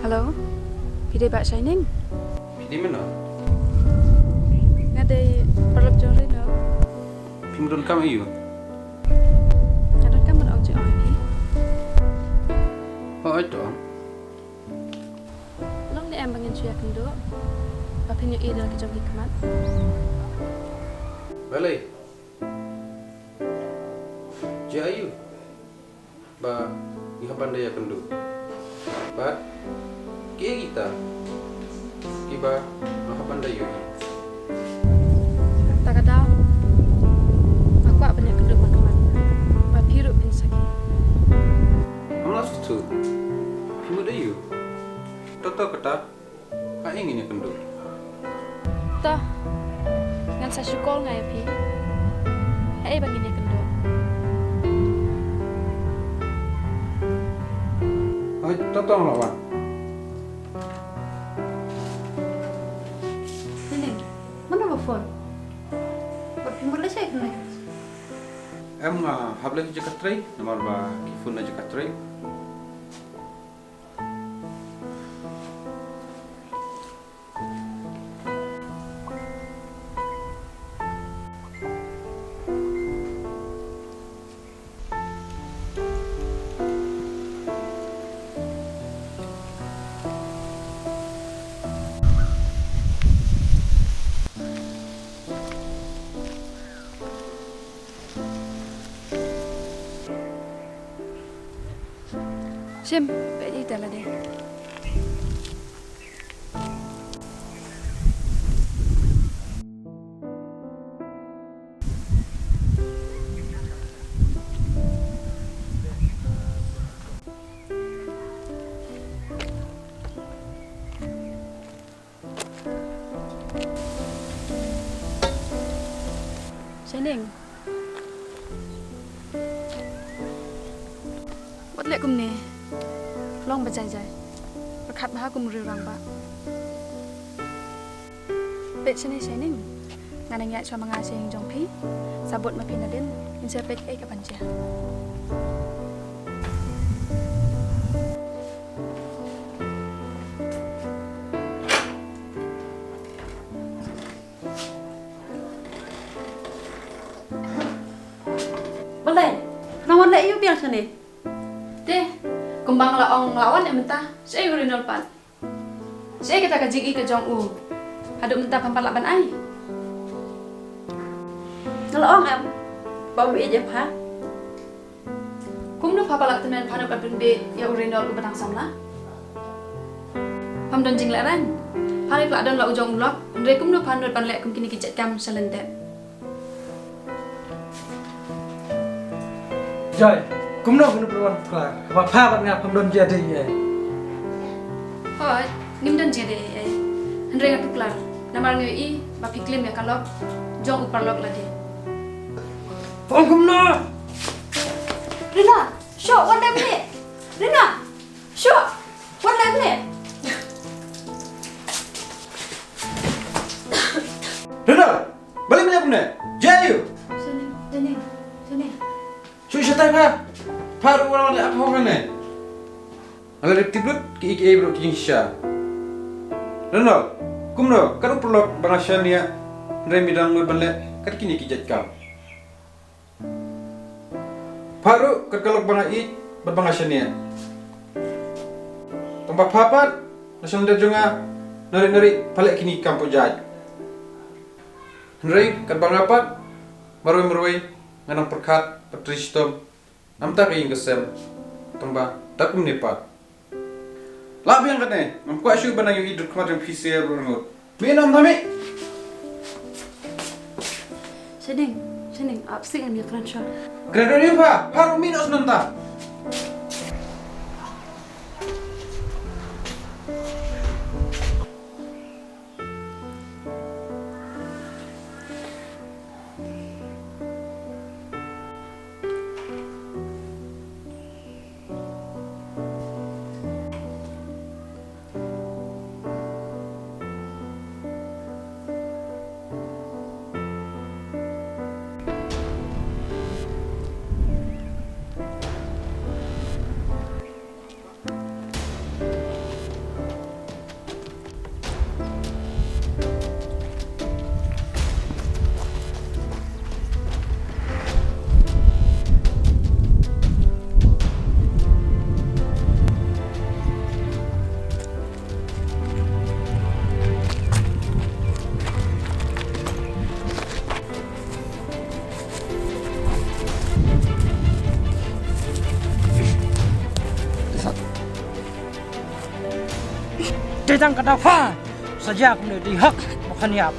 Halo, pidai Pak Shining? Pidai mana? Ngadai perlap jong rin no? Pimudon kam iyo? Ngadon kam man ojek ini? Oh itu. Long ni em bangin suya kendo. Bapin yung idol ki jong hikmat. Balai. Jia iyo. Ba, iha pandai kendo. Ba, kaya kita. Kiba, maha pandai yo. Tak ada. Aku apa banyak kendo hikmat. Bapiru insaki. Amlas tu. Pimuda iyo. Toto kata, ha ingin ya kendo. Toh, ngan sa syukol nga pi. Hai bangin ya kendo. Ay, toto lawan. Nining, mana ba phone? Ba't pimula siya kena? Em habla ki jakatrai, namar ba kifun na jakatrai. Sim, pwede tala deh. Shining. What lek kum ni? Long berjaya, berkat maha kumuri orang ba. Bet sini Shining, ngan ngat cuma ngasih yang jongpi, sabut mapi nadin, insya pek ke panja. Boleh, nawan lek you biar sini. Deh, kumbang laong lawan yang mentah, saya guri nolpan. Saya kita kajiki ke jong u, haduk mentah pampalaban ai. Kalau orang em, bawa aja pa. Kum nu papalak temen panu kapin be ya uri nol ku batang samla. Pam don jing leran, pari pelak don la ujong ulok, ndre kum nu panu pan lek kum kini kijat kam shalyndet. Rồi, cũng đâu cũng được là và pha bạn ngạp không đơn giản thì Hoi, nim don jede ai. Ndre ngatu klar, namar ngi I, ba piklim ya kalok, jong upar lok ladi. Phong cũng nó Rina, show one day minute. Rina, show one day minute. Rena, balik mana punya? Jia iyo. Sini. Susah tak ha? Paru orang ni apa orang ni? Agar tibut ki iki bro ki insya. Rena, kumno, kadu perlu bangsa ni ya. Remi dan ngul balik, kat kini ki jatkam. Paru kerkalok banga I berbangsa ni ya. Tempat papat, nasional juga nari balik kini kampung jaj. Nari kat bangapat, marui nganang perkat patristom. Namta kayin kesem, tamba takum nepat. Labi yang katanya, memkuat syuk banang yung hidup kemarin PC berengut. Minum tami. Sini, apa sih yang dia keren show? Kena ni apa? Haru minus nanta. Tetang kata fa. Saja aku ni dihak bukan niap.